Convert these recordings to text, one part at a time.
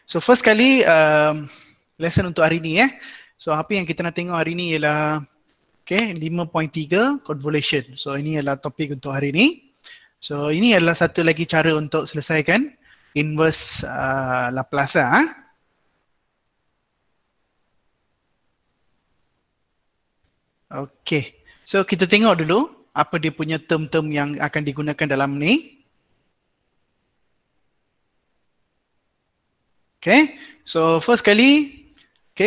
So first kali lesson untuk hari ni So apa yang kita nak tengok hari ni ialah 5.3 convolution. So ini adalah topik untuk hari ni. So ini adalah satu lagi cara untuk selesaikan inverse Laplace Okay. So kita tengok dulu apa dia punya term-term yang akan digunakan dalam ni. Okay. So first kali,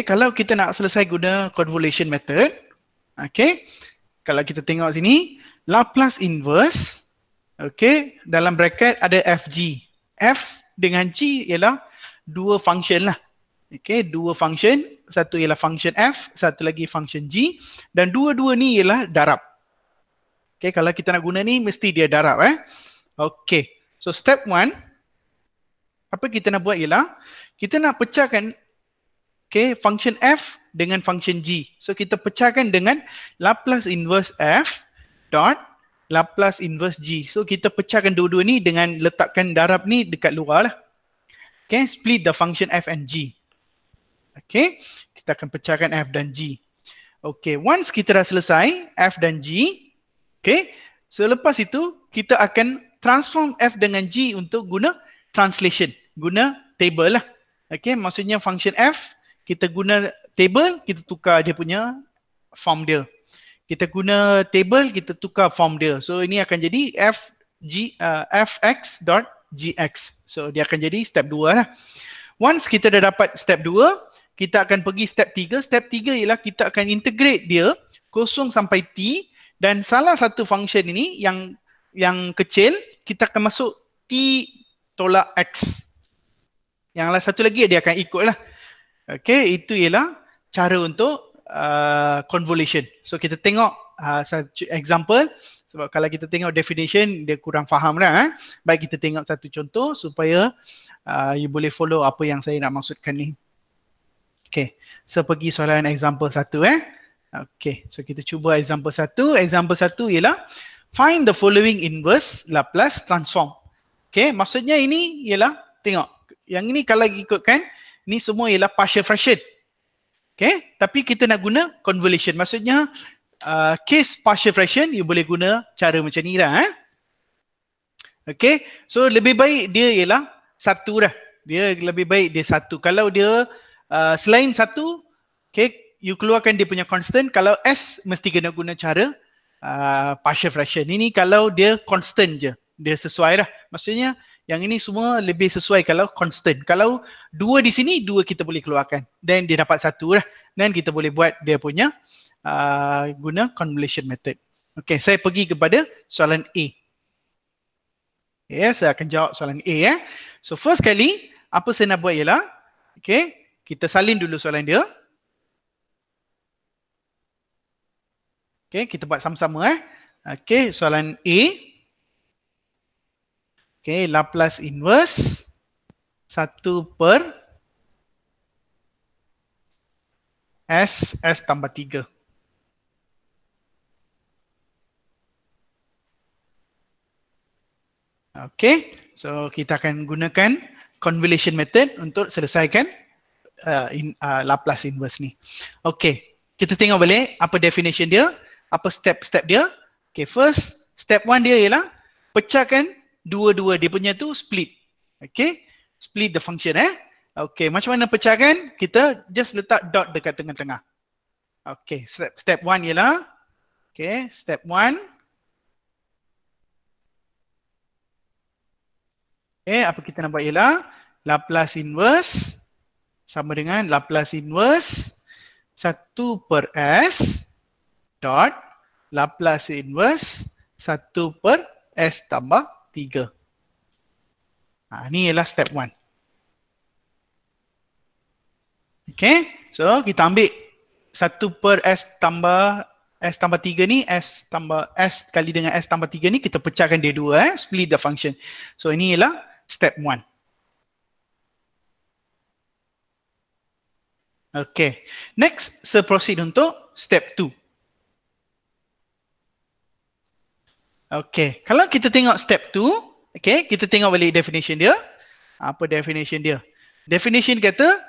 kalau kita nak selesai guna convolution method, kalau kita tengok sini, Laplace inverse, dalam bracket ada FG. F dengan G ialah dua function lah. Dua function, satu ialah function F, satu lagi function G, dan dua-dua ni ialah darab. Kalau kita nak guna ni, mesti dia darab. So step 1, apa kita nak buat ialah, kita nak pecahkan function F dengan function G. So kita pecahkan dengan Laplace inverse F dot Laplace inverse G. So kita pecahkan dua-dua ni dengan letakkan darab ni dekat luar lah. Split the function F and G. Kita akan pecahkan F dan G. Once kita dah selesai F dan G, so lepas itu kita akan transform F dengan G untuk guna translation, guna table lah. Maksudnya function F kita guna table, kita tukar dia punya form dia. Kita guna table, kita tukar form dia. So ini akan jadi fx dot gx. So dia akan jadi step 2 lah. Once kita dah dapat step 2, kita akan pergi step 3. Step 3 ialah kita akan integrate dia 0 sampai t, dan salah satu function ini yang kecil, kita akan masuk t tolak x. Yang satu lagi dia akan ikut lah. Itu ialah cara untuk convolution. So kita tengok satu example, sebab kalau kita tengok definition dia kurang faham dah. Baik kita tengok satu contoh supaya you boleh follow apa yang saya nak maksudkan ni. So pergi soalan example 1 so kita cuba example 1. Example 1 ialah find the following inverse Laplace transform. Maksudnya ini ialah, tengok, yang ini kalau ikutkan, ni semua ialah partial fraction. Tapi kita nak guna convolution. Maksudnya case partial fraction, you boleh guna cara macam ni dah. So lebih baik dia ialah satu dah. Dia lebih baik dia satu. Kalau dia selain satu, you keluarkan dia punya constant. Kalau S, mesti kena guna cara partial fraction. Ini kalau dia constant je, dia sesuai dah. Maksudnya yang ini semua lebih sesuai kalau constant. Kalau dua di sini, dua kita boleh keluarkan. Dan dia dapat satu lah. Dan kita boleh buat dia punya guna convolution method. Saya pergi kepada soalan A. Saya akan jawab soalan A. So first kali, apa saya nak buat ialah, kita salin dulu soalan dia. Kita buat sama-sama. Soalan A. Laplace inverse 1 per S tambah 3. So kita akan gunakan convolution method untuk selesaikan Laplace inverse ni. Kita tengok balik apa definition dia, apa step-step dia. First, step 1 dia ialah pecahkan dua-dua, dia punya tu split. Split the function. Macam mana pecahkan? Kita just letak dot dekat tengah-tengah. Step 1 ialah, step 1. Apa kita nak buat ialah, Laplace inverse sama dengan Laplace inverse 1 per S dot Laplace inverse 1 per S tambah 3. Ni ialah step 1. So kita ambil 1 per S tambah 3 ni, S tambah S kali dengan S tambah 3 ni, kita pecahkan dia dua, split the function. So ini ialah step 1. Next, saya proceed untuk step 2. Kalau kita tengok step 2, kita tengok balik definition dia. Apa definition dia? Definition kata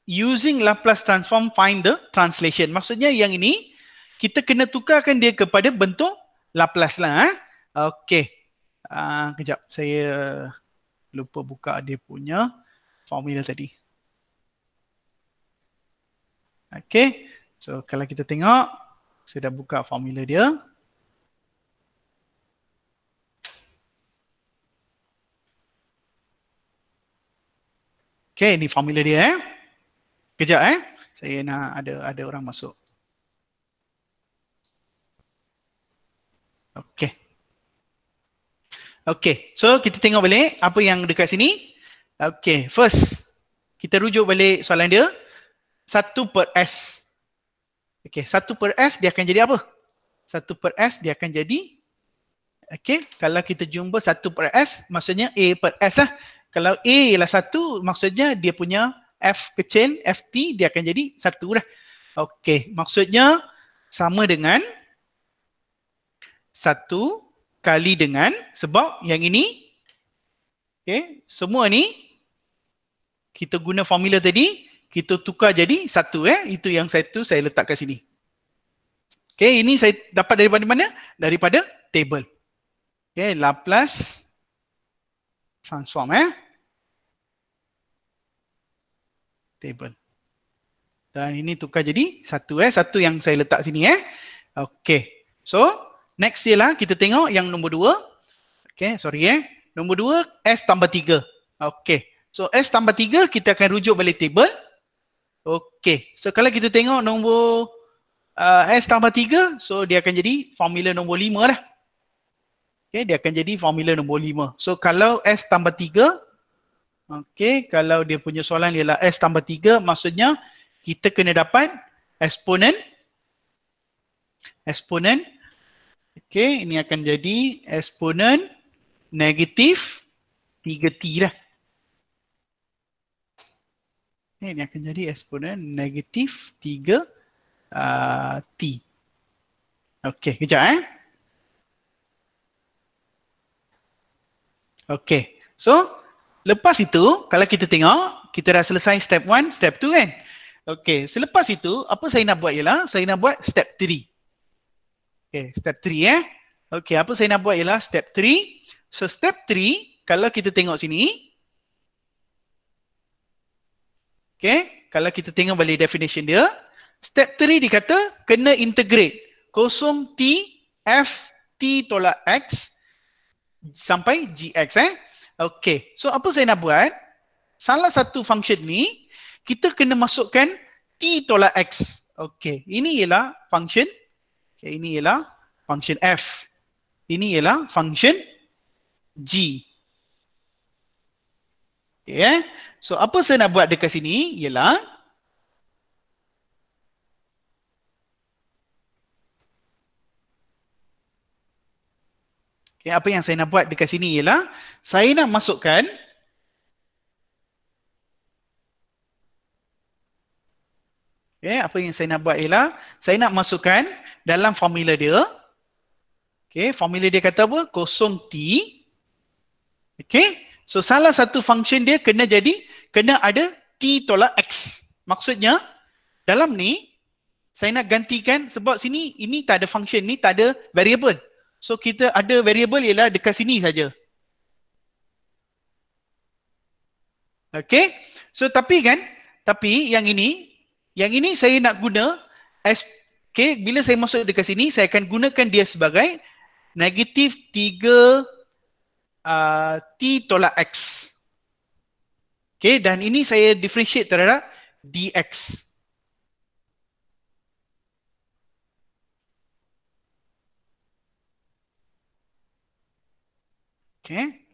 using Laplace transform find the translation. Maksudnya yang ini kita kena tukarkan dia kepada bentuk Laplace lah. Okey. Kejap, saya lupa buka dia punya formula tadi. Okey. So kalau kita tengok, saya dah buka formula dia. Okey, ini formula dia Kejap saya nak ada orang masuk. Okey. Okey, so kita tengok balik apa yang dekat sini. Okey, first kita rujuk balik soalan dia. 1 per S. Okey, 1 per S dia akan jadi apa? 1 per S dia akan jadi, okey, kalau kita jumpa 1 per S, maksudnya A per S lah. Kalau A ialah 1, maksudnya dia punya F kecil, FT, dia akan jadi 1 lah. Okey, maksudnya sama dengan 1 kali dengan, sebab yang ini, okey, semua ni, kita guna formula tadi, kita tukar jadi 1 itu yang saya letak kat sini. Okey, ini saya dapat daripada mana? Daripada table. Okey, Laplace transform table. Dan ini tukar jadi 1 1 yang saya letak sini Okey. So, next ialah kita tengok yang nombor 2. Okey, sorry Nombor 2 S tambah 3. Okey. So, S tambah 3 kita akan rujuk balik table. Okey. So, kalau kita tengok nombor S tambah 3, so dia akan jadi formula nombor 5 lah. Okey, dia akan jadi formula nombor 5. So, kalau S tambah 3, okey, kalau dia punya soalan ialah S tambah 3, maksudnya kita kena dapat eksponen. Okey, ini akan jadi eksponen negatif 3T lah. Ini akan jadi eksponen negatif 3T. Okey, kejap Okey, so lepas itu, kalau kita tengok, kita dah selesai step 1, step 2 kan? Okey, selepas itu, apa saya nak buat ialah, saya nak buat step 3. Okey, step 3 Okey, apa saya nak buat ialah step 3. So, step 3, kalau kita tengok sini, okey, kalau kita tengok balik definition dia, step 3 dikata, kena integrate kosong T, F, T tolak X, sampai GX Okey, so apa saya nak buat? Salah satu function ni, kita kena masukkan T tolak X. Okey, ini ialah function. Okay, ini ialah function F. Ini ialah function G. Okay, so apa saya nak buat dekat sini ialah, okay, apa yang saya nak buat dekat sini ialah, saya nak masukkan apa yang saya nak buat ialah, saya nak masukkan dalam formula dia. Formula dia kata apa? Kosong T. So salah satu function dia kena ada T tolak X. Maksudnya, dalam ni, saya nak gantikan, sebab sini, ini tak ada function, ni tak ada variable. So kita ada variable ialah dekat sini saja. So tapi yang ini saya nak guna bila saya masuk dekat sini, saya akan gunakan dia sebagai negatif 3 T tolak X. Dan ini saya differentiate terhadap dx.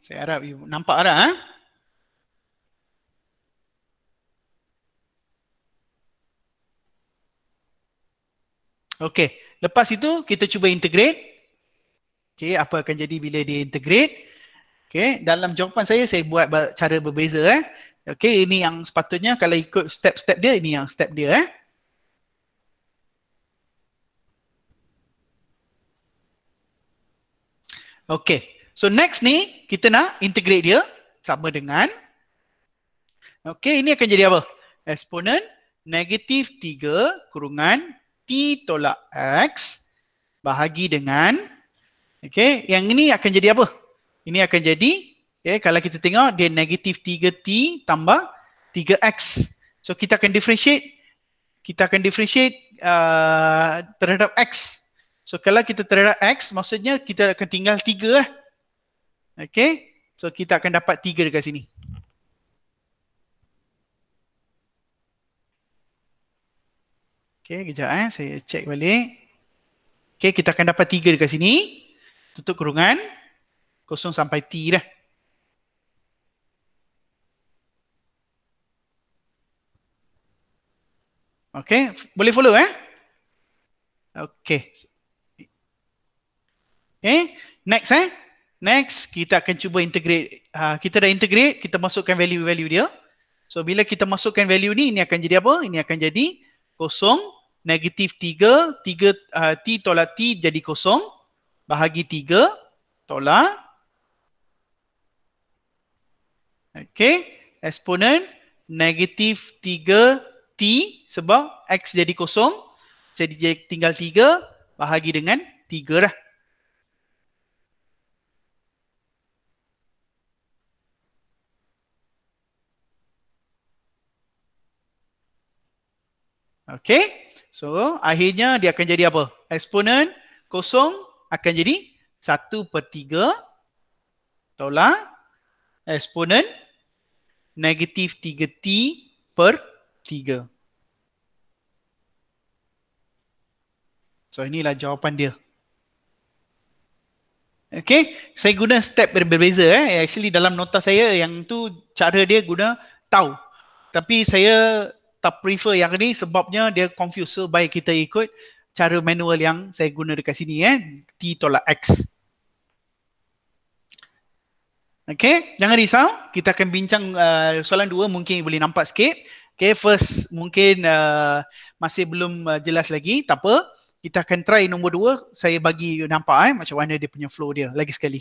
Saya harap you nampak dah lepas itu kita cuba integrate. Apa akan jadi bila dia integrate? Dalam jawapan saya buat cara berbeza ini yang sepatutnya kalau ikut step-step dia, ini yang step dia so next ni kita nak integrate dia sama dengan Okey, ini akan jadi apa? Eksponen negatif 3 kurungan T tolak X bahagi dengan, okey, yang ini akan jadi apa? Ini akan jadi, okay, kalau kita tengok dia negatif 3T tambah 3X. So kita akan differentiate terhadap X. So kalau kita terhadap X, maksudnya kita akan tinggal 3 lah. Okay, so kita akan dapat 3 dekat sini. Okay, kejap saya check balik. Okay, kita akan dapat 3 dekat sini. Tutup kurungan 0 sampai T dah. Okay, boleh follow Okay. Okay, next Next, kita akan cuba integrate. Kita dah integrate, kita masukkan value-value dia. So, bila kita masukkan value ni, ini akan jadi apa? Ini akan jadi 0, negatif 3, T tolak T jadi 0, bahagi 3, tolak. Okay, eksponen negatif 3T sebab X jadi 0, jadi tinggal 3, bahagi dengan 3 dah. Okay, so akhirnya dia akan jadi apa? Eksponen 0 akan jadi 1/3 tolak eksponen negatif 3T per 3. So inilah jawapan dia. Okay, saya guna step berbeza Actually dalam nota saya yang tu cara dia guna tahu. Tapi saya tak prefer yang ni sebabnya dia confuse. So baik kita ikut cara manual yang saya guna dekat sini T tolak X. Okay, jangan risau. Kita akan bincang soalan 2 mungkin boleh nampak sikit. Okay, first mungkin masih belum jelas lagi. Tak apa. Kita akan try nombor 2. Saya bagi nampak macam mana dia punya flow dia. Lagi sekali.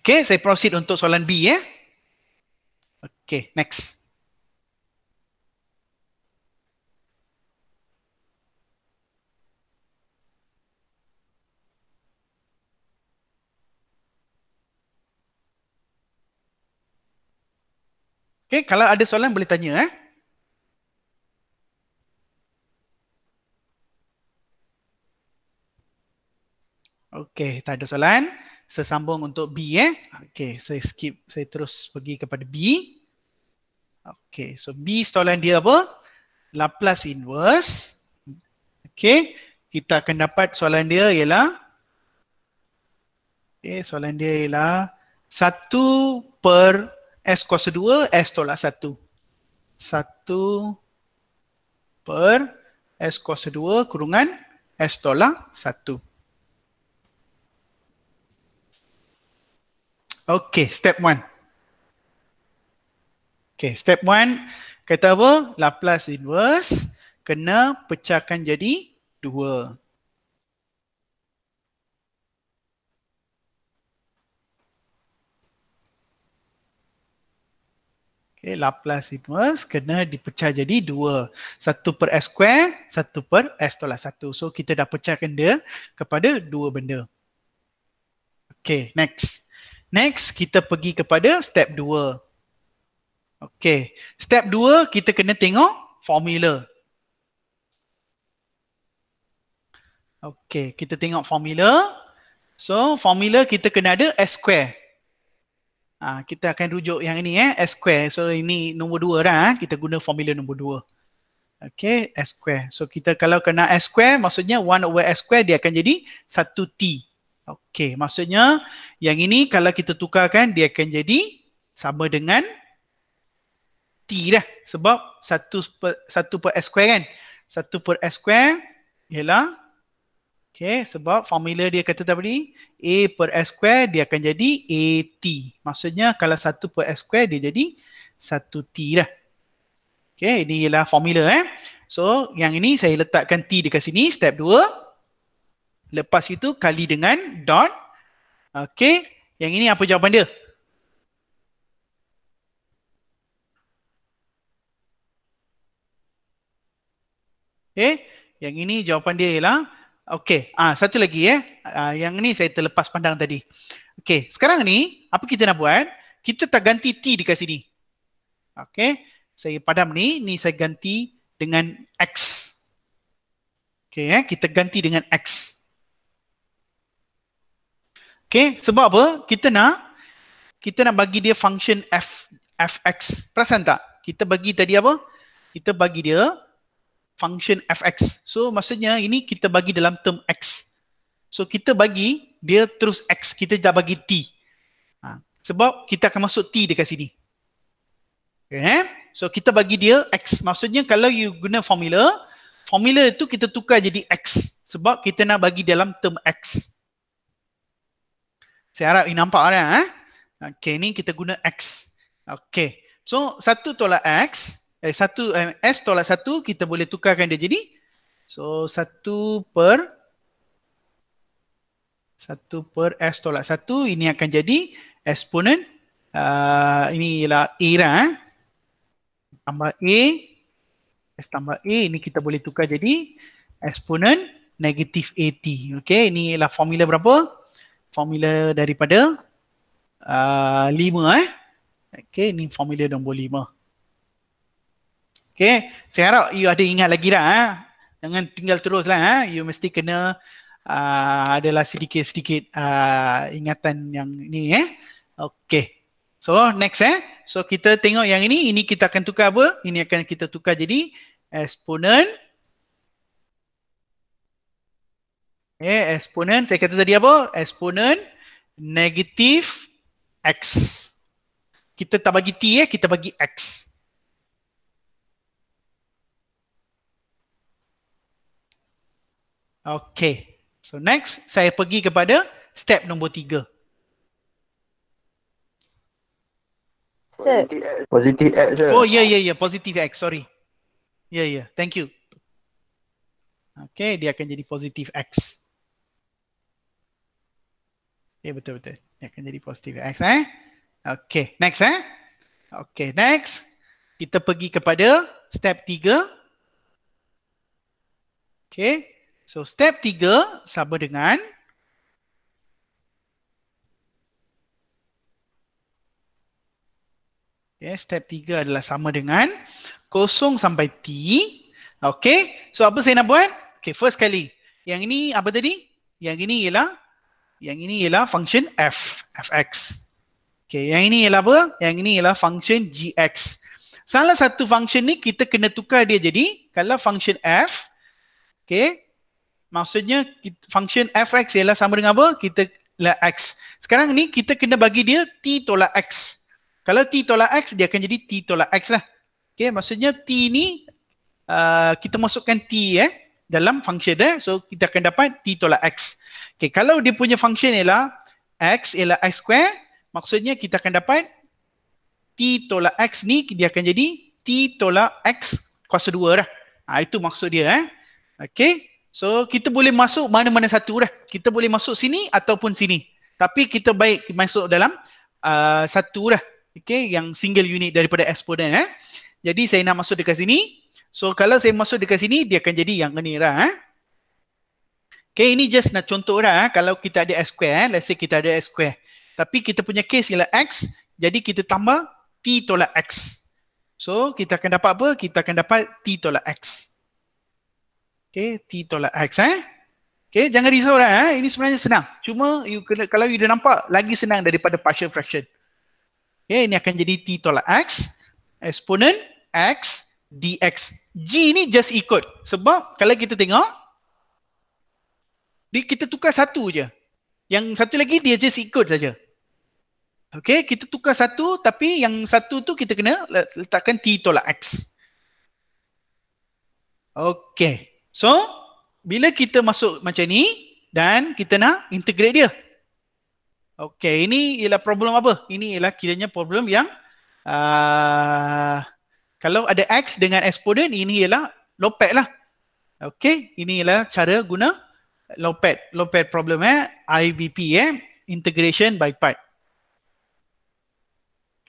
Okay, saya proceed untuk soalan B Okay, next. Okay, kalau ada soalan boleh tanya Okay, tak ada soalan. Sesambung untuk B Okay, saya skip. Saya terus pergi kepada B. Okay, so B soalan dia apa? Laplace inverse. Okay, kita akan dapat soalan dia ialah soalan dia ialah 1 per S kuasa 2, S tolak 1. 1 per S kuasa 2 kurungan S tolak 1. Okay, step 1. Okay, step 1 kata apa? Laplace inverse kena pecahkan jadi 2. Okay, Laplace inverse kena dipecah jadi 2. 1 per S square, 1 per S tolak 1. So, kita dah pecahkan dia kepada 2 benda. Okay, next. Next, kita pergi kepada step 2. Okay, step 2 kita kena tengok formula. Okay, kita tengok formula. So, formula kita kena ada S square. Kita akan rujuk yang ini S square. So, ini nombor 2 dah. Kita guna formula nombor 2. Okay, S square. So, kita kalau kena S square, maksudnya 1 over S square dia akan jadi 1T. Okay, maksudnya yang ini kalau kita tukarkan dia akan jadi sama dengan T dah. Sebab 1 per S square kan. 1 per S square ialah okay, sebab formula dia kata tadi A per S square dia akan jadi AT. Maksudnya kalau 1 per S square dia jadi 1T dah. Okay, ini ialah formula So, yang ini saya letakkan T dekat sini, step 2. Lepas itu kali dengan dot. Okay, Yang ini apa jawapan dia? Okay, yang ini jawapan dia ialah okey. Satu lagi yang ni saya terlepas pandang tadi. Okey, sekarang ni apa kita nak buat? Kita tak ganti T dekat sini. Okey, saya padam ni saya ganti dengan X. Okey, kita ganti dengan X. Okey, sebab apa? Kita nak bagi dia function fx. Perasan tak? Kita bagi tadi apa? Kita bagi dia function fx. So maksudnya ini kita bagi dalam term x. So kita bagi dia terus x, kita dah bagi t. Sebab kita akan masuk t dekat sini. Okay. So kita bagi dia x. Maksudnya kalau you guna formula itu kita tukar jadi x. Sebab kita nak bagi dalam term x. Saya harap you nampak dah. Okay, ni kita guna x. Okay. So 1 tolak x. S tolak 1 kita boleh tukarkan dia jadi. So 1 per S tolak 1 ini akan jadi eksponen. Ini ialah A lah. Tambah A. S tambah A ini kita boleh tukar jadi eksponen negatif AT. Okay, ini ialah formula berapa? Formula daripada 5 Okay, ini formula nombor 5. Okay, saya harap you ada ingat lagi dah. Jangan tinggal terus lah. You mesti kena adalah sedikit-sedikit ingatan yang ni Okay. So next So kita tengok yang ini kita akan tukar apa? Ini akan kita tukar jadi eksponen. Eksponen, saya kata tadi apa? Eksponen negatif X. Kita tak bagi T kita bagi X. Okay. So next, saya pergi kepada step nombor 3. Positive X. Oh, ya, positive X, sorry. Ya, thank you. Okay, dia akan jadi positive X. Ya, betul. Dia akan jadi positive X. Okay, next Okay, next. Kita pergi kepada step 3. Okay. So, step 3 sama dengan step 3 adalah sama dengan 0 sampai T. Okay. So, apa saya nak buat? Okay, first kali. Yang ini apa tadi? Yang ini ialah function fx. Okay, yang ini ialah apa? Yang ini ialah function gx. Salah satu function ni kita kena tukar dia jadi, kalau function f, okay, maksudnya function fx ialah sama dengan apa? Kita lah x. Sekarang ni kita kena bagi dia t tolak x. Kalau t tolak x, dia akan jadi t tolak x lah. Okay, maksudnya t ni kita masukkan t dalam function so kita akan dapat t tolak x. Okay, kalau dia punya function ialah x square, maksudnya kita akan dapat t tolak x ni dia akan jadi t tolak x kuasa 2 dah. Itu maksud dia Okay. So kita boleh masuk mana-mana satu dah. Kita boleh masuk sini ataupun sini. Tapi kita baik masuk dalam satu dah. Okay, yang single unit daripada eksponen Jadi saya nak masuk dekat sini. So kalau saya masuk dekat sini, dia akan jadi yang ni lah Okay, ini just nak contoh dah kalau kita ada x square let's say kita ada x square. Tapi kita punya case ialah x, jadi kita tambah t tolak x. So kita akan dapat apa? Kita akan dapat t tolak x. Okay, t tolak x Okay, jangan risau dah ini sebenarnya senang. Cuma kalau you dah nampak, lagi senang daripada partial fraction. Okay, ini akan jadi t tolak x, eksponen x dx. G ni just ikut. Sebab kalau kita tengok, kita tukar satu je. Yang satu lagi dia just ikut saja. Okay, kita tukar satu, tapi yang satu tu kita kena letakkan t tolak x. Okay. So, bila kita masuk macam ni dan kita nak integrate dia. Okay, ini ialah problem apa? Ini ialah kiranya problem yang kalau ada x dengan eksponen, ini ialah low pad lah. Okay, ini ialah cara guna low pad problem IBP integration by part.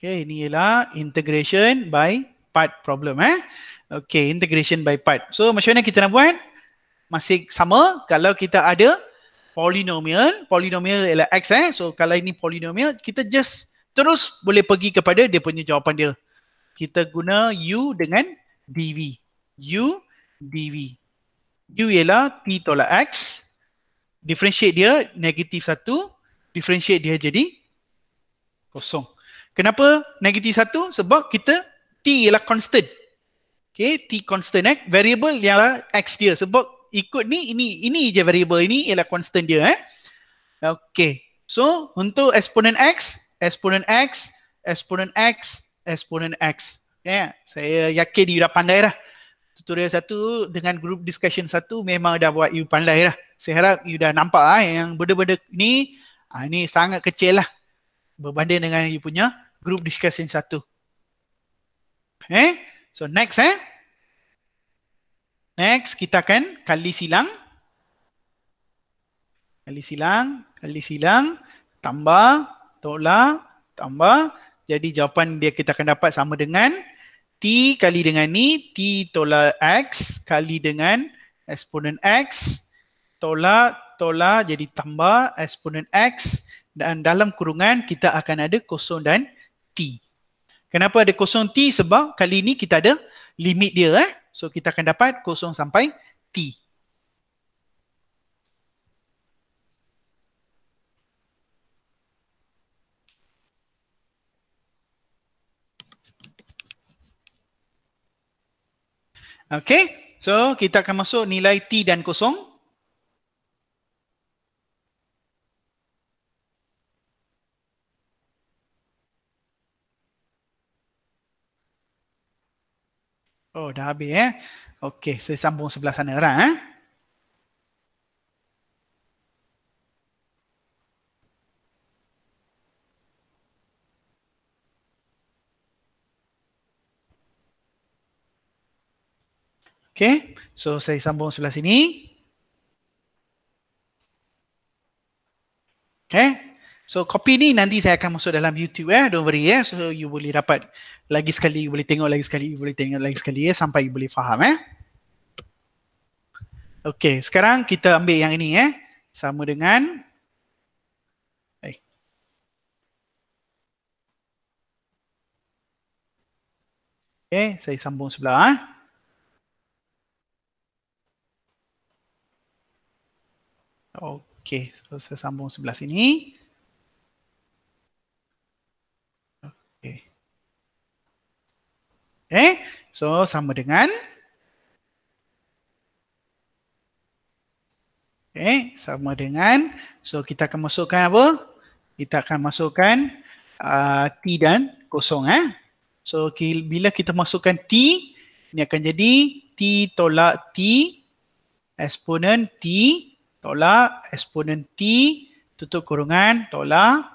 Okay, ini ialah integration by part problem. Okay, integration by part. So, macam mana kita nak buat? Masih sama kalau kita ada polinomial. Polinomial ialah X. So, kalau ini polinomial, kita just terus boleh pergi kepada dia punya jawapan dia. Kita guna U dengan dV. U dV. U ialah T tolak X. Differentiate dia negatif 1. Differentiate dia jadi kosong. Kenapa negatif 1? Sebab kita T ialah constant. Okay, T constant. Variable ialah X dia. Sebab ikut ni, ini je variable. Ini ialah constant dia. Okay. So, untuk eksponen X, eksponen X, eksponen X, eksponen X. Saya yakin you dah pandai dah. Tutorial 1 dengan group discussion 1 memang dah buat you pandai dah. Saya harap you dah nampak yang benda-benda ni, ni sangat kecil lah berbanding dengan you punya group discussion 1. So next next kita akan kali silang. Kali silang, tambah, tolak, tambah. Jadi jawapan dia kita akan dapat sama dengan T kali dengan ni, T tolak X kali dengan eksponen X, tolak, jadi tambah eksponen X, dan dalam kurungan kita akan ada kosong dan T. Kenapa ada kosong T? Sebab kali ni kita ada limit dia. So kita akan dapat kosong sampai T. Okay, so kita akan masuk nilai T dan kosong. Oh, dah habis Okay, saya sambung sebelah sana orang Okay, so saya sambung sebelah sini. Okay, so copy ni nanti saya akan masuk dalam YouTube don't worry so you boleh dapat lagi sekali, you boleh tengok lagi sekali, you boleh tengok lagi sekali sampai you boleh faham Okay, sekarang kita ambil yang ini sama dengan Okay, saya sambung sebelah Okay, so saya sambung sebelah sini. Okay, so sama dengan sama dengan, so kita akan masukkan apa? Kita akan masukkan T dan kosong So bila kita masukkan T, ini akan jadi T tolak T, eksponen T, tolak eksponen T, tutup kurungan, tolak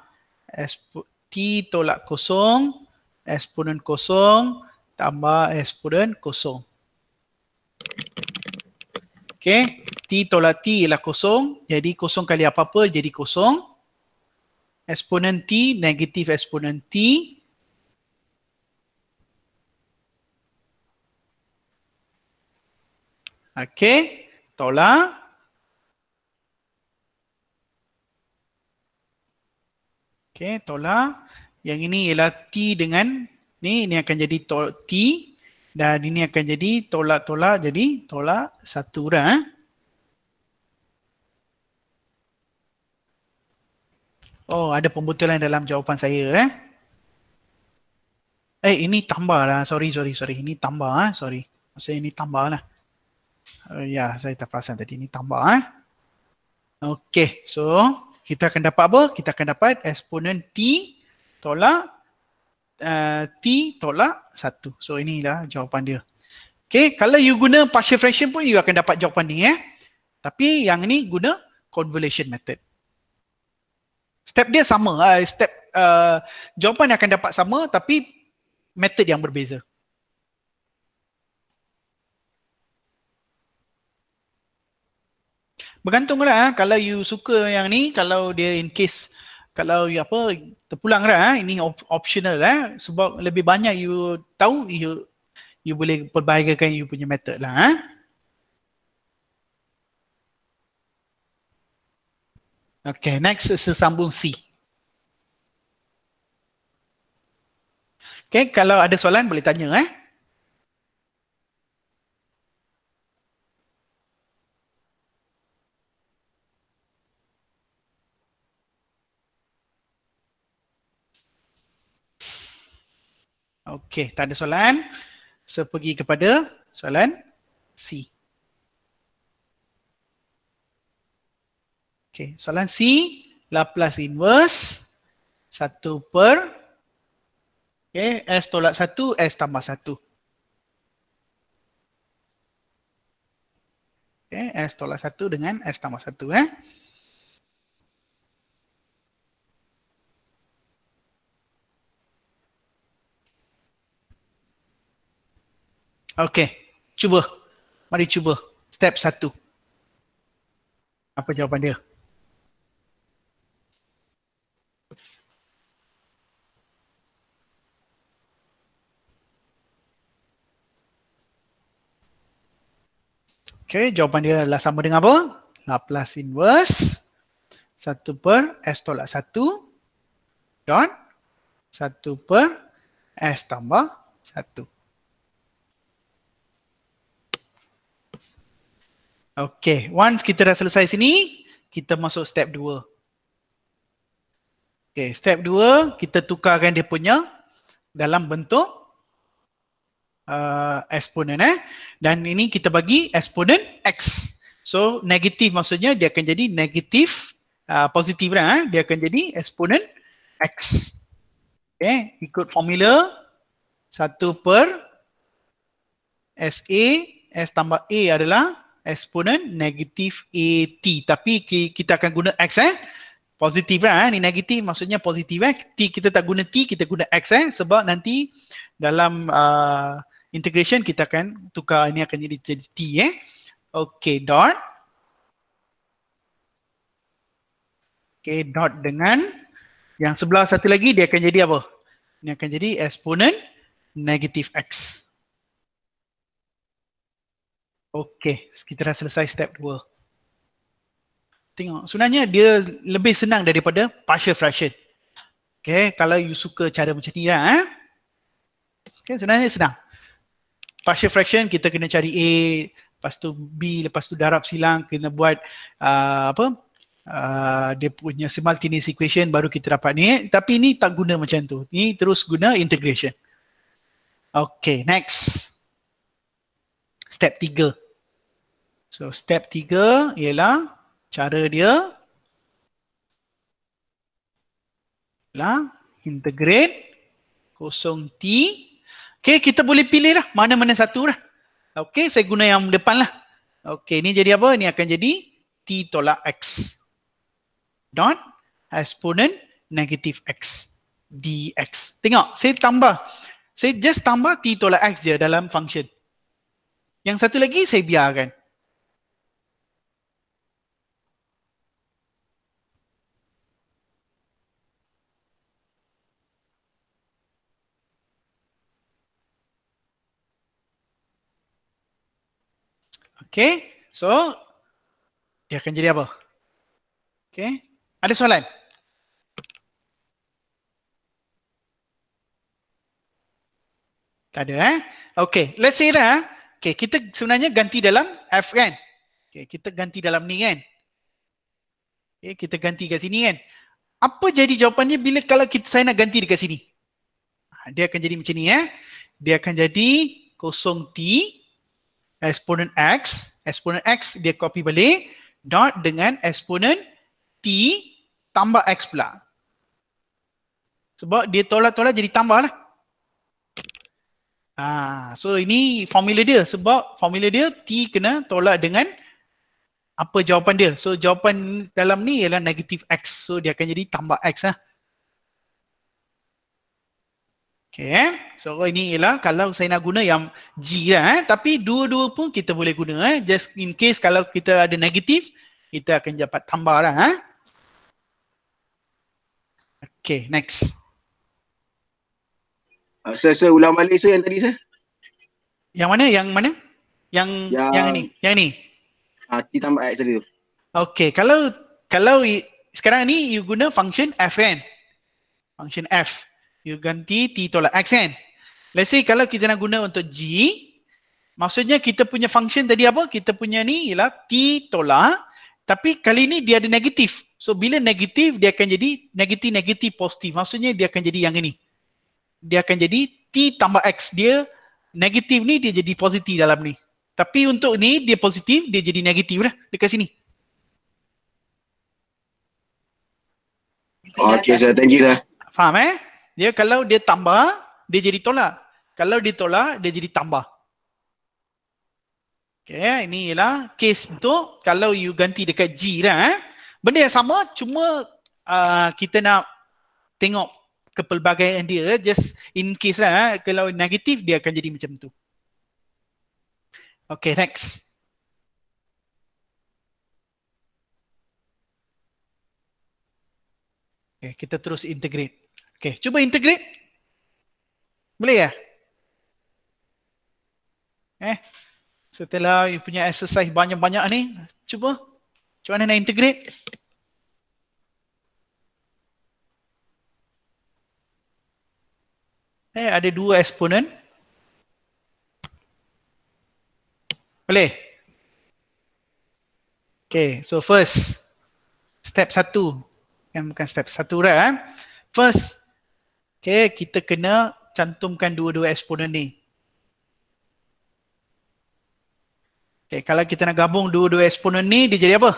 T tolak kosong, eksponen kosong, tambah eksponen kosong. Okay, T tolak T ialah kosong, jadi kosong kali apa-apa jadi kosong. Eksponen T, negatif eksponen T. Okay, tolak. Okay, tolak. Yang ini ialah T dengan ni, ini akan jadi T. Dan ini akan jadi tolak-tolak, jadi tolak satu dah. Oh, ada pembetulan dalam jawapan saya ini tambah lah. Sorry. Ini tambah sorry. Maksudnya ini tambah lah. Ya, saya tak perasan tadi. Ini tambah Okay, so kita akan dapat apa? Kita akan dapat eksponen T tolak T tolak 1. So inilah jawapan dia. Okay, kalau you guna partial fraction pun you akan dapat jawapan ni Tapi yang ni guna convolution method. Step dia sama. Jawapan akan dapat sama tapi method yang berbeza. Bergantunglah kalau you suka yang ni, kalau dia in case kalau you apa terpulang dah ini optional sebab lebih banyak you tahu you boleh pelbagai you punya method lah Okay, next sesambung C. Okay, kalau ada soalan boleh tanya Okay, tak ada soalan. So, pergi kepada soalan C. Okay, soalan C, Laplace inverse 1 per okay, S tolak 1, S tambah 1. Okay, S tolak 1 dengan S tambah 1 Okay, cuba. Mari cuba. Step 1. Apa jawapan dia? Okay, jawapan dia adalah sama dengan apa? Laplace inverse 1 per S tolak 1 dot 1 per S tambah 1. Okay, once kita dah selesai sini, kita masuk step 2. Okay, step 2, kita tukarkan dia punya dalam bentuk eksponen dan ini kita bagi eksponen X. So, negatif maksudnya dia akan jadi negatif, positif dia akan jadi eksponen X. Okay, ikut formula 1 per SA, S tambah A adalah eksponen negatif AT. Tapi kita akan guna X positif ni negatif maksudnya positif T kita tak guna T, kita guna X sebab nanti dalam integration kita akan tukar ini akan jadi T Okay, dot. Okay, dot dengan yang sebelah satu lagi dia akan jadi apa? Ini akan jadi eksponen negatif X. Okay, kita dah selesai step 2. Tengok, sebenarnya dia lebih senang daripada partial fraction. Okay, kalau you suka cara macam ni lah. Okay, sebenarnya senang. Partial fraction kita kena cari A, lepas tu B, lepas tu darab silang, kena buat dia punya simultaneous equation baru kita dapat ni. Tapi ni tak guna macam tu. Ni terus guna integration. Okay, next. Step 3. So, step 3 ialah cara dia ialah integrate kosong T. Okay, kita boleh pilih lah mana-mana satu lah. Okay, saya guna yang depan lah. Okay, ni jadi apa? Ni akan jadi T tolak X. Dot eksponen negatif X dx. Tengok, saya tambah. Saya just tambah T tolak X je dalam function. Yang satu lagi saya biarkan. Okay, so dia akan jadi apa? Okay, ada soalan? Tak ada Okay, let's say okay, kita sebenarnya ganti dalam F kan? Okay, kita ganti dalam ni kan? Okay, kita ganti kat sini kan? Apa jadi jawapannya bila kalau saya nak ganti dekat sini? Dia akan jadi macam ni Dia akan jadi kosong T eksponen X dia copy balik dot dengan eksponen T tambah X pula. Sebab dia tolak-tolak jadi tambah lah. So ini formula dia. Sebab formula dia T kena tolak dengan apa jawapan dia. So jawapan dalam ni ialah negatif X. So dia akan jadi tambah X lah. Okay, so ini ialah kalau saya nak guna yang G lah tapi dua-dua pun kita boleh guna just in case kalau kita ada negatif kita akan dapat tambah lah Okay, next. Sir, ulang balik sir yang tadi sir. Yang mana? Yang mana? Yang ini. Yang ni. T tambah X tadi tu. Okay, kalau sekarang ni you guna function f kan? Function f. You ganti t tolak x kan? Let's say kalau kita nak guna untuk g, maksudnya kita punya function tadi apa? Kita punya ni ialah t tolak, tapi kali ni dia ada negatif. So bila negatif dia akan jadi negatif positif. Maksudnya dia akan jadi yang ini. Dia akan jadi t tambah x. Dia negatif ni dia jadi positif dalam ni. Tapi untuk ni dia positif, dia jadi negatif dah dekat sini. Okay sir, thank you sir. Faham Dia kalau dia tambah, dia jadi tolak. Kalau dia tolak, dia jadi tambah. Okay, ini ialah case untuk kalau you ganti dekat G dah. Benda yang sama, cuma kita nak tengok kepelbagaian dia, just in case lah. Kalau negatif, dia akan jadi macam tu. Okay, next. Okay, kita terus integrate. Okay, cuba integrate. Boleh ya? Setelah you punya exercise banyak-banyak ni, cuba. Macam mana nak integrate? Ada dua eksponen. Boleh? Okay, so first. Step 1. Bukan step 1 dah. First. Okay, kita kena cantumkan dua-dua eksponen ni. Okay, kalau kita nak gabung dua-dua eksponen ni, dia jadi apa?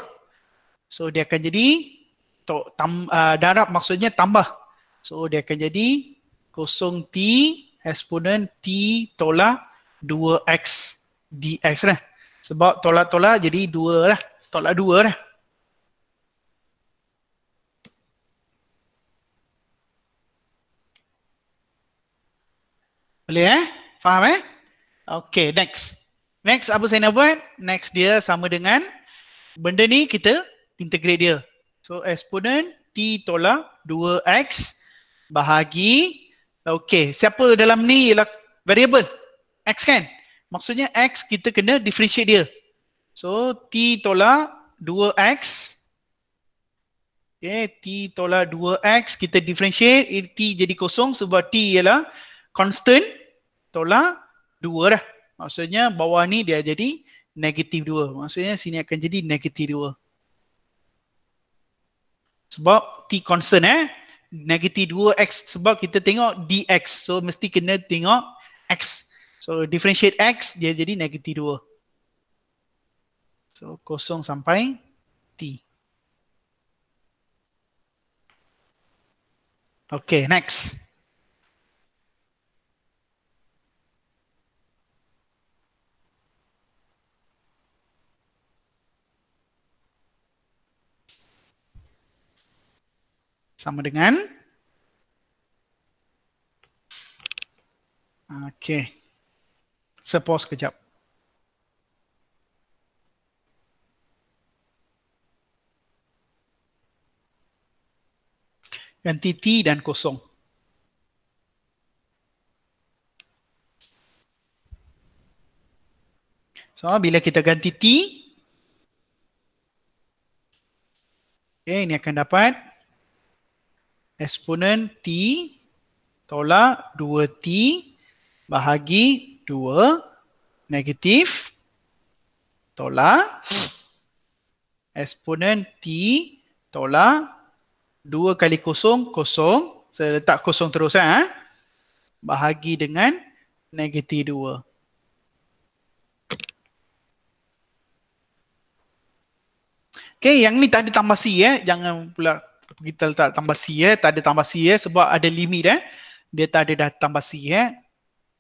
So, dia akan jadi darab maksudnya tambah. So, dia akan jadi 0t eksponen t tolak 2x dx lah. Sebab tolak-tolak jadi 2 lah. Tolak 2 lah. Boleh Faham Okay, next. Next apa saya nak buat? Next dia sama dengan benda ni kita integrate dia. So eksponen t tolak 2x bahagi, okay, siapa dalam ni ialah variable x kan? Maksudnya x kita kena differentiate dia. So t tolak 2x, okay, t tolak 2x kita differentiate, t jadi kosong sebab t ialah constant tolak 2 dah. Maksudnya bawah ni dia jadi negatif 2. Maksudnya sini akan jadi negatif 2. Sebab t constant negatif 2x sebab kita tengok dx. So mesti kena tengok x. So differentiate x dia jadi negatif 2. So 0 sampai t. Okay, next. Sama dengan okay. Saya pause kejap. Ganti T dan kosong. So, bila kita ganti T, okay, ini akan dapat eksponen T tolak 2T bahagi 2 negatif tolak eksponen T tolak 2 kali kosong, kosong. Saya letak kosong terus bahagi dengan negatif 2. Okay, yang ni tak ada tambah C jangan pula kita letak tambah C tak ada tambah C sebab ada limit dia tak ada dah tambah C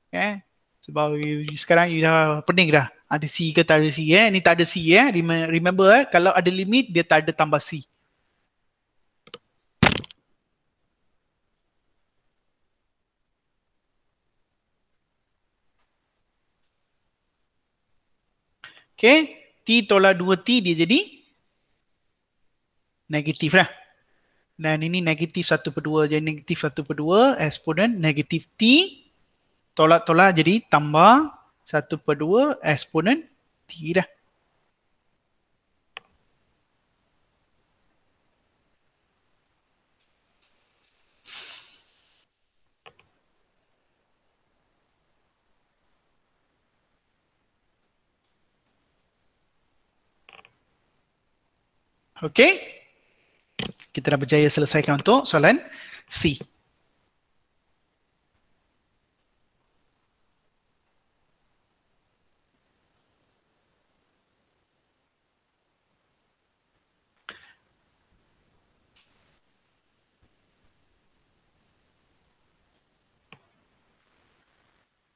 okay. Sebab sekarang you dah pening dah ada C ke tak ada C ni tak ada C remember kalau ada limit dia tak ada tambah C. Okay, T tolak 2T dia jadi negatif lah. Dan ini negatif 1/2 jadi negatif 1/2 eksponen negatif T. Tolak-tolak jadi tambah 1/2 eksponen T dah. Okey. Kita dah berjaya selesaikan untuk soalan C.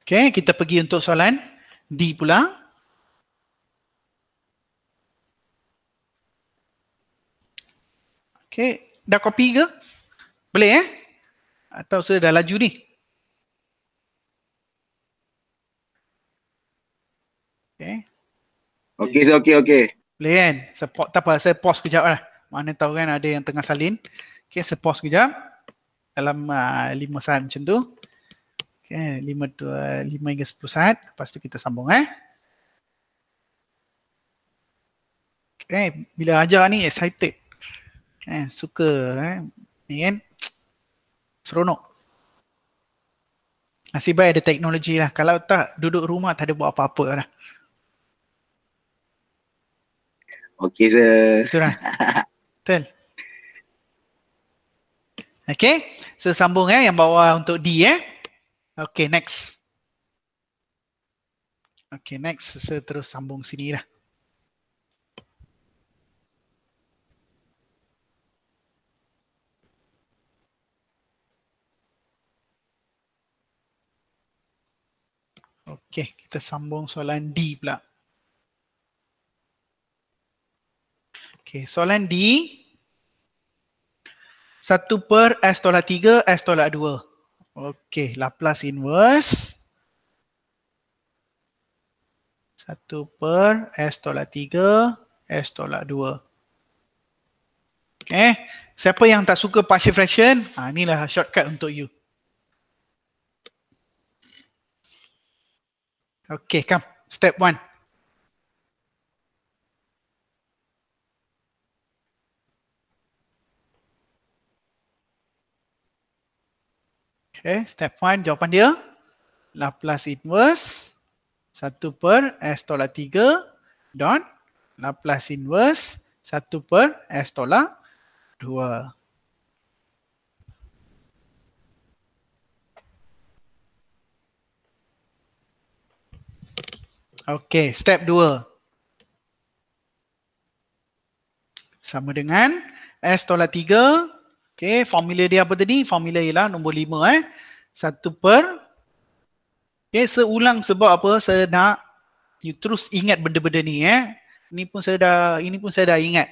Okey, kita pergi untuk soalan D pula. Okey, dah copy ke? Boleh Atau saya dah laju ni? Okey. Okey, sir. Okey. Boleh kan? Tak apa, saya pause kejap lah. Mana tahu kan ada yang tengah salin. Okey, saya pause kejap. Dalam 5 saat macam tu. Okey, 5 hingga 10 saat. Lepas tu kita sambung Okey, bila ajar ni excited. Suka ni kan. Seronok. Nasib baik ada teknologi lah. Kalau tak, duduk rumah tak ada buat apa-apa lah. Okey, sir. Betul lah. Betul. Okay, so sambung yang bawah untuk D Okay, next. Okay, next. Saya terus sambung sini lah. Okay, kita sambung soalan D pula. Okay, soalan D. 1/S3 S/2. Okay, Laplace inverse 1/S3 S/2. Okay, siapa yang tak suka partial fraction? Inilah shortcut untuk you. Okay, come. Step 1. Okay, step 1 jawapan dia. Laplace inverse 1/S3 dot Laplace inverse 1/S/2. Okay, step 2. Sama dengan S/3. Okay, formula dia apa tadi? Formula ialah nombor 5 Okay, saya ulang sebab apa? Saya nak you terus ingat benda-benda ni Ini pun saya dah ingat.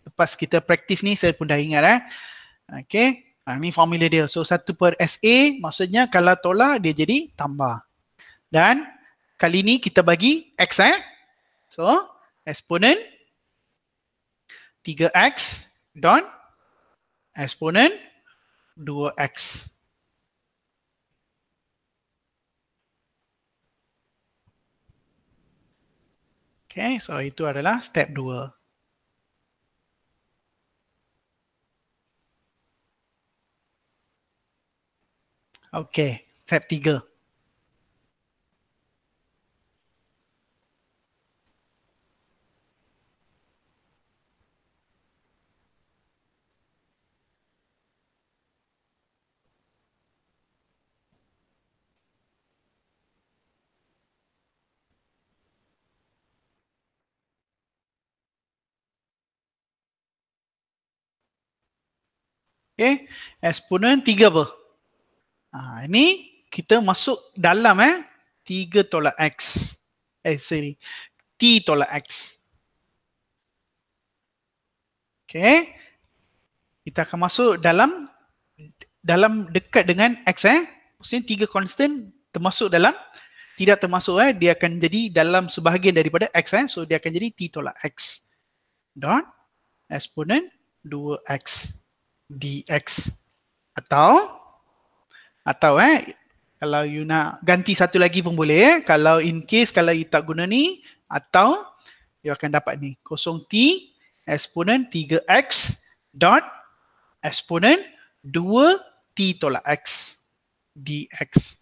Lepas kita praktis ni saya pun dah ingat Okay, ni formula dia. So 1/SA maksudnya kalau tolak dia jadi tambah. Dan kali ni kita bagi X So eksponen 3X dot eksponen 2X. Okay, so itu adalah step 2. Okay, step 3. Okay, eksponen 3 apa? Ini kita masuk dalam 3 tolak X. T tolak X. Okay. Kita akan masuk dalam dekat dengan X Maksudnya 3 constant termasuk dalam, tidak termasuk dia akan jadi dalam sebahagian daripada X So dia akan jadi T tolak X. Dot eksponen 2X. dx. Atau kalau you nak ganti satu lagi pun boleh. Kalau in case kalau you tak guna ni, atau you akan dapat ni 0t eksponen 3x dot eksponen 2t tolak x dx.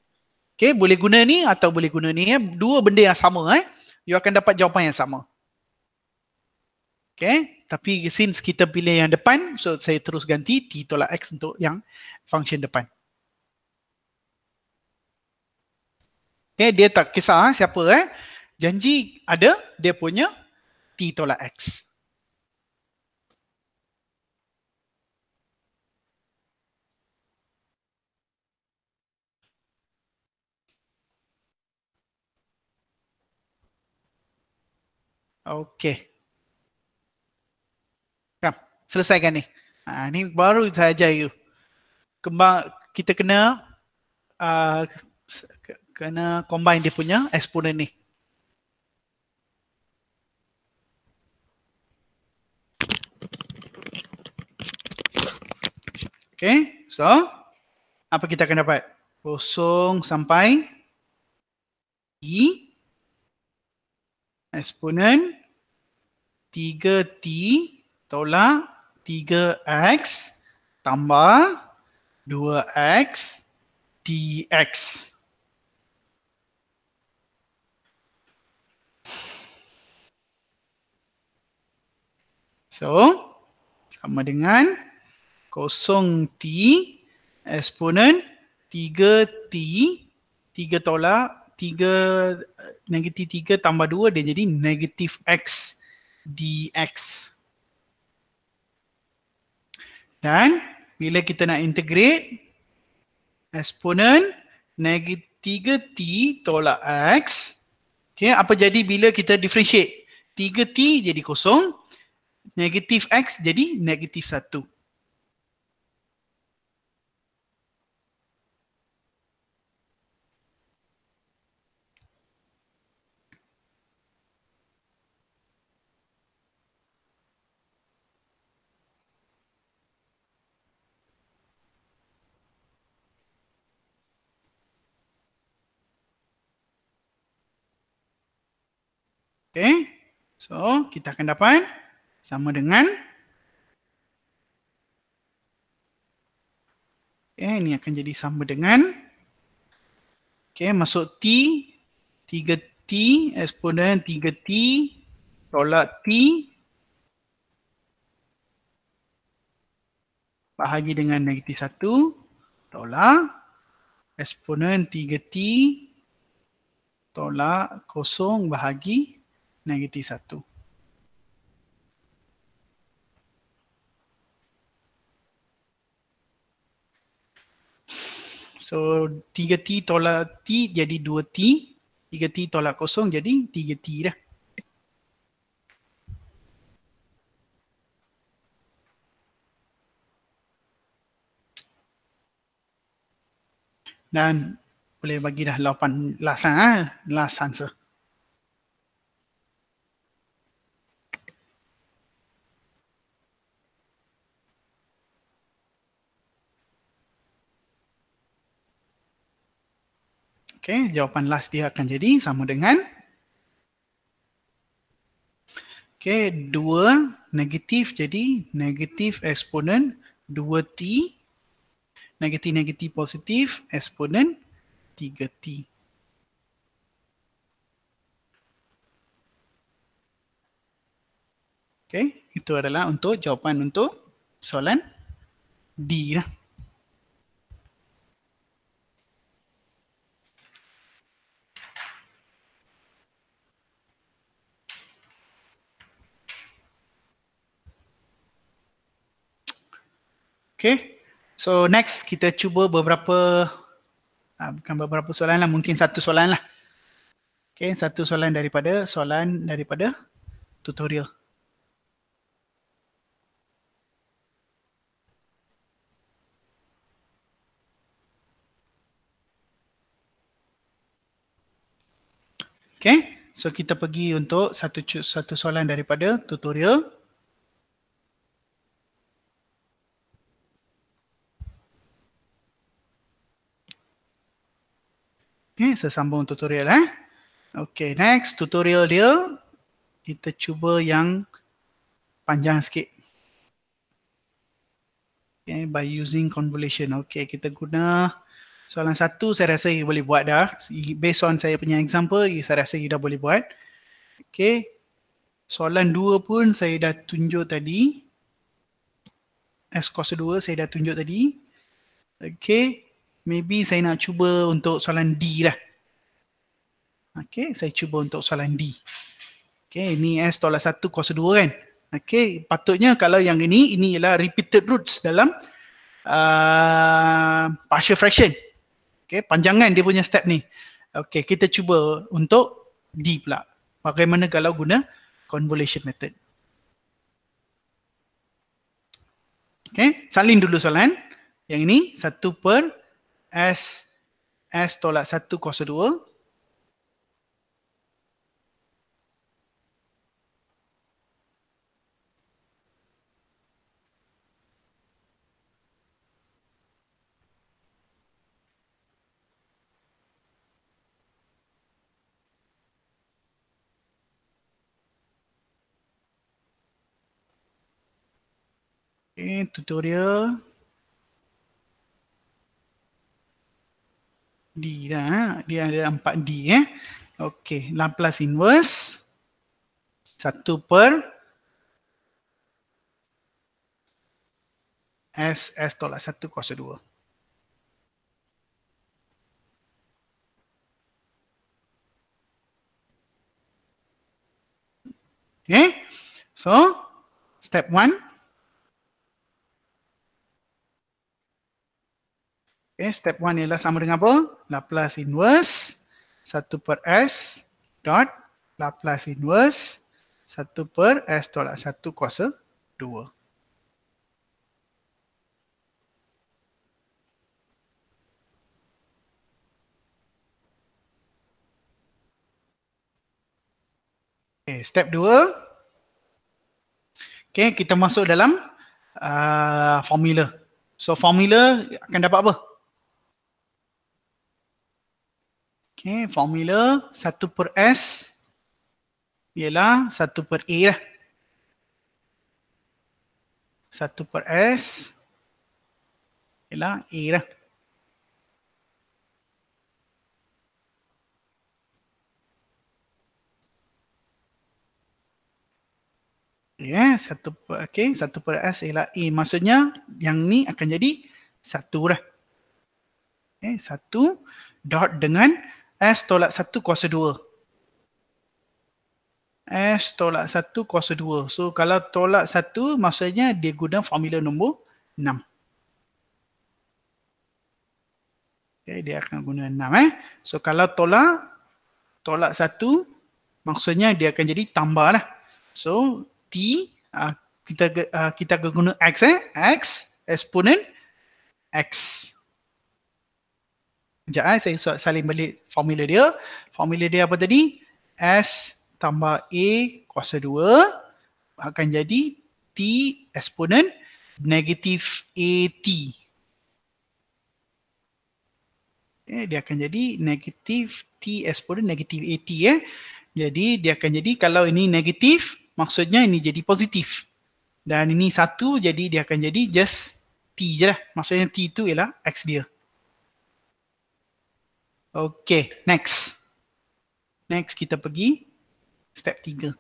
Okay, boleh guna ni atau boleh guna ni. Dua benda yang sama. You akan dapat jawapan yang sama. Okay, tapi since kita pilih yang depan, so saya terus ganti t tolak x untuk yang function depan. Okay, dia tak kisah siapa janji ada dia punya t tolak x. Okay. Selesaikan ni. Ni baru saya ajar you. Kita kena combine dia punya eksponen ni. Okay, so apa kita akan dapat? 0 sampai t eksponen 3t tolak 3x tambah 2x dx. So, sama dengan 0t eksponen 3t, 3 tolak 3 negatif 3 tambah 2 dia jadi negatif x dx. Dan bila kita nak integrate eksponen negatif 3t tolak x, okay, apa jadi bila kita differentiate? 3t jadi 0, negatif x jadi negatif 1. Okay, so kita akan dapat sama dengan, okay, ini akan jadi sama dengan, okay, masuk t, 3t eksponen 3t tolak t bahagi dengan negatif 1 tolak eksponen 3t tolak 0 bahagi negatif 1. So 3t tolak t jadi 2t, 3t tolak 0 jadi 3t dah. Dan boleh bagi dah 8 last answer. Okay, jawapan last dia akan jadi sama dengan, okay, 2 negatif jadi negatif eksponen 2t, negatif positif eksponen 3t. Okay, itu adalah untuk jawapan untuk soalan D lah. Okay, so next kita cuba beberapa, bukan beberapa soalan lah, mungkin satu soalan lah. Okay, satu soalan daripada tutorial. Okay, so kita pergi untuk satu soalan daripada tutorial. Okay, sesambung tutorial Okay, next tutorial dia kita cuba yang panjang sikit. Okay, by using convolution. Okay, kita guna soalan 1 saya rasa you boleh buat dah. Based on saya punya example, saya rasa you dah boleh buat. Okay, soalan 2 pun saya dah tunjuk tadi. S cos 2 saya dah tunjuk tadi. Okay, maybe saya nak cuba untuk soalan D lah. Okay, saya cuba untuk soalan D. Okay, ini S tolak 1 cos 2 kan. Okay, patutnya kalau yang ini ialah repeated roots dalam partial fraction. Okay, panjangan dia punya step ni. Okay, kita cuba untuk D pula. Bagaimana kalau guna convolution method. Okay, salin dulu soalan. Yang ini 1 per S tolak 1 cos 2. Okay, tutorial D dah. Dia ada 4D Okay, Laplace inverse 1 per S tolak 1 cos 2. Okay, so step 1. Okay, step 1 ialah sama dengan apa? Laplace inverse 1 per S dot Laplace inverse 1 per S tolak 1 cos 2. Okay, step 2. Okay, kita masuk dalam formula. So, formula akan dapat apa? Okay, formula 1 per S ialah 1 per A lah. 1 per S ialah A lah. Ya, 1 per S ialah A. Maksudnya yang ni akan jadi 1 lah. Okay, 1 dot dengan S tolak 1 cos 2. S tolak 1 cos 2. So, kalau tolak 1, maksudnya dia guna formula nombor 6. Okay, dia akan guna 6. So, kalau tolak 1, maksudnya dia akan jadi tambah lah. So, T, kita akan guna X. X, exponent X. Sekejap saya salin balik formula dia. Formula dia apa tadi? S tambah A cos 2 akan jadi T exponent negatif AT. Dia akan jadi negatif T exponent negatif AT. Jadi dia akan jadi kalau ini negatif, maksudnya ini jadi positif. Dan ini 1, jadi dia akan jadi just T je lah. Maksudnya T itu ialah X dia. Okay, next. Next kita pergi step 3.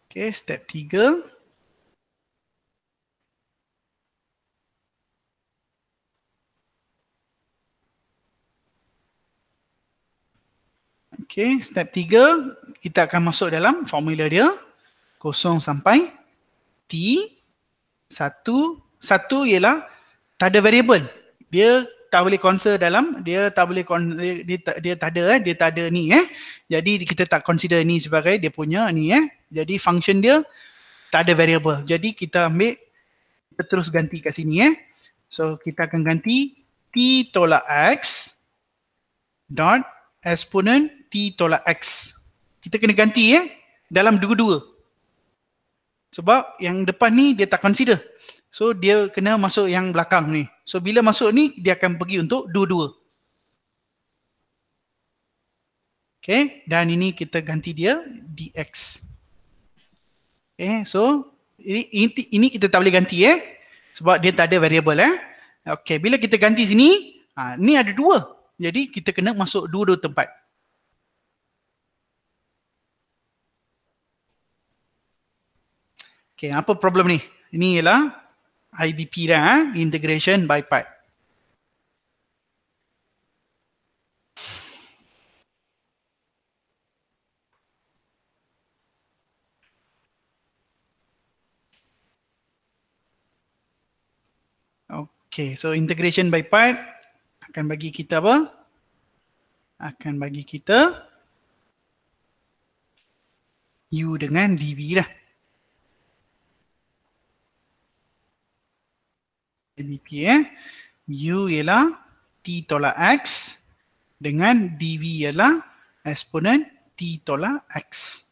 Okay, step 3. Okay, step 3, kita akan masuk dalam formula dia. 0 sampai T. 1 ialah tak ada variable. Dia tak boleh consider dalam, dia tak ada ni Jadi kita tak consider ni sebagai dia punya ni Jadi function dia tak ada variable. Jadi kita ambil, kita terus ganti kat sini So kita akan ganti T tolak X dot exponent T tolak X. Kita kena ganti dalam dua-dua. Sebab yang depan ni dia tak consider. So dia kena masuk yang belakang ni. So bila masuk ni dia akan pergi untuk dua-dua. Okay, dan ini kita ganti dia dx. Okay, so ini kita tak boleh ganti sebab dia tak ada variable Okay, bila kita ganti sini, ni ada dua. Jadi kita kena masuk dua-dua tempat. Okay, apa problem ni? Ini ialah IBP dah, integration by part. Okay, so integration by part akan bagi kita apa? Akan bagi kita U dengan dV lah. IBP U ialah T tolak X dengan dV ialah eksponen T tolak X.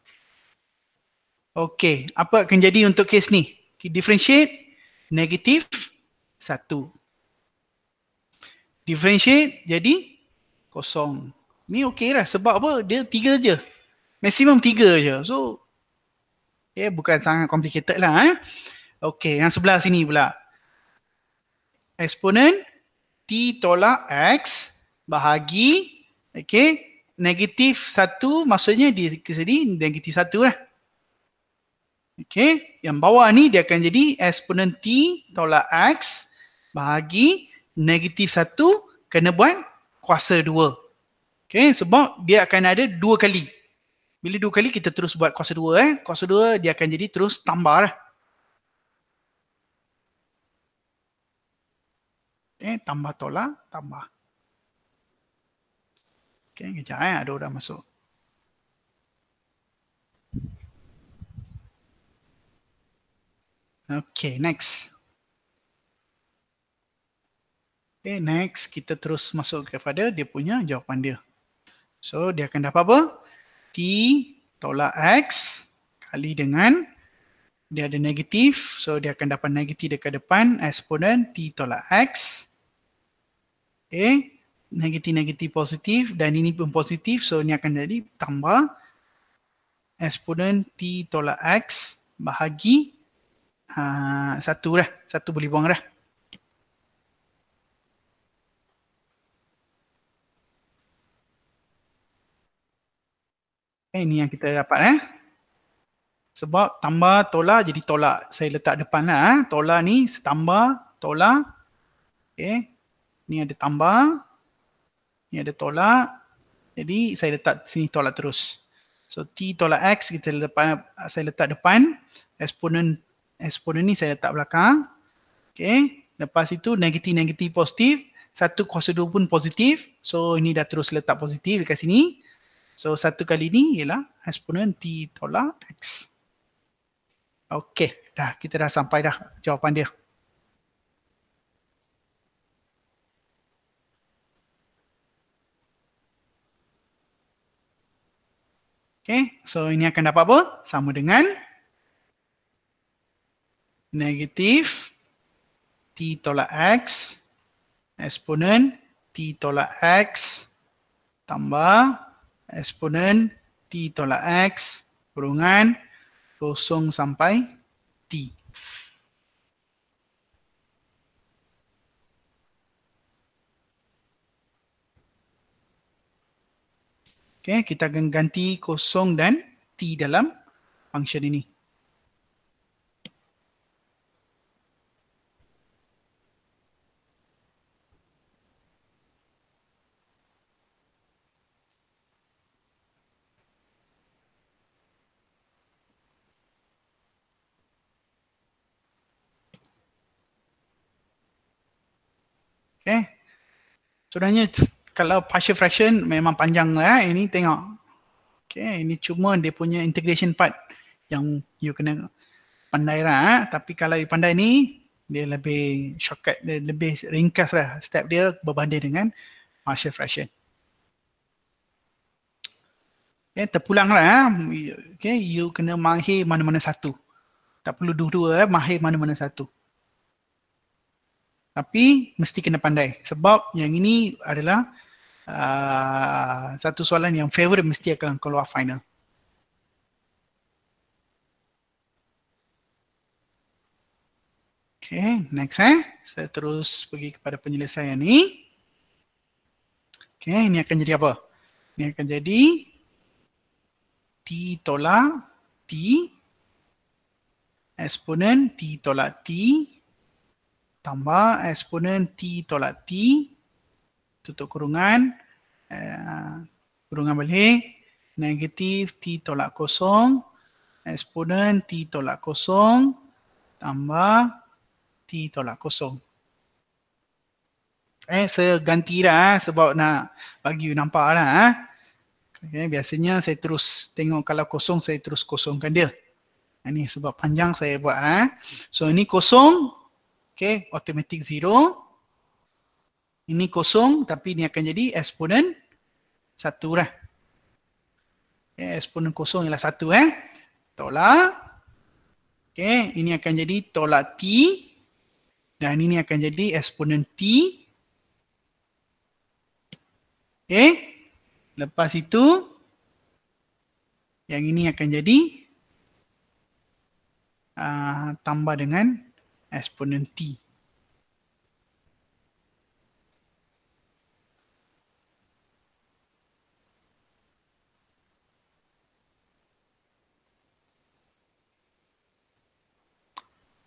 Okey, apa akan jadi untuk kes ni? Differentiate negatif 1. Differentiate jadi kosong. Ni okey lah sebab apa? Dia 3 je. Maksimum 3 je. So, bukan sangat complicated lah. Okey, yang sebelah sini pula. Eksponen T tolak X bahagi, negatif 1 maksudnya di sini negatif 1 lah. Yang bawah ni dia akan jadi eksponen T tolak X bahagi negatif 1 kena buat kuasa 2. Sebab dia akan ada 2 kali. Bila 2 kali kita terus buat kuasa 2. Kuasa 2 dia akan jadi terus tambah lah. Tambah tolak, tambah. Kejap ada orang masuk. Next. Next kita terus masuk kepada dia punya jawapan dia. So dia akan dapat apa? T tolak X kali dengan dia ada negatif, so dia akan dapat negatif dekat depan, eksponen T tolak X. Negatif positif dan ini pun positif, so ini akan jadi tambah eksponen T tolak X bahagi 1 lah, 1 boleh buang dah. Ini yang kita dapat sebab tambah tolak jadi tolak. Saya letak depan lah. Tolak ni tambah tolak. Ni ada tambah. Ni ada tolak. Jadi saya letak sini tolak terus. So T tolak X saya letak depan. Eksponen ni saya letak belakang. Lepas itu negatif positif. 1 kuasa 2 pun positif. So ini dah terus letak positif dekat sini. So 1 kali ni ialah eksponen T tolak X. Okey, kita dah sampai dah jawapan dia. So ini akan dapat apa? Sama dengan negatif T tolak X eksponen T tolak X tambah eksponen T tolak X kurungan 0 sampai T. Kita akan ganti 0 dan T dalam function ini. Sebenarnya kalau partial fraction memang panjang lah. Ini tengok. Ini cuma dia punya integration part yang you kena pandai lah. Tapi kalau you pandai ni, dia lebih shortcut, dia lebih ringkas lah step dia berbanding dengan partial fraction. Terpulang lah. You kena mahir mana-mana satu. Tak perlu dua-dua, mahir mana-mana satu. Tapi mesti kena pandai. Sebab yang ini adalah satu soalan yang favorite mesti akan keluar final. Okay, next saya terus pergi kepada penyelesaian ni. Okay, ini akan jadi apa? Ini akan jadi T tolak T, eksponen T tolak T, tambah eksponen T tolak T, tutup kurungan, kurungan balik, negatif T tolak kosong, eksponen T tolak kosong, tambah T tolak kosong. Saya ganti dah sebab nak bagi you nampak dah. Okay, biasanya saya terus tengok kalau kosong, saya terus kosongkan dia. Ini sebab panjang saya buat. So ini kosong, okay, automatic 0. Ini kosong tapi ini akan jadi eksponen 1 lah. Okay, eksponen kosong ialah 1 tolak. Okay, ini akan jadi tolak T. Dan ini akan jadi eksponen T. Okay. Lepas itu, yang ini akan jadi tambah dengan eksponen T.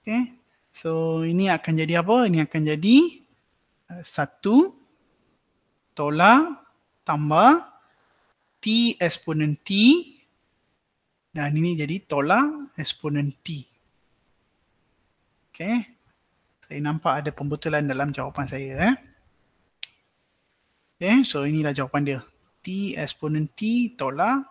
Okay. So, ini akan jadi apa? Ini akan jadi 1 tolak tambah T eksponen T. Dan ini jadi tolak eksponen T. Okay. Saya nampak ada pembetulan dalam jawapan saya. Okay. So, inilah jawapan dia. T eksponen T tolak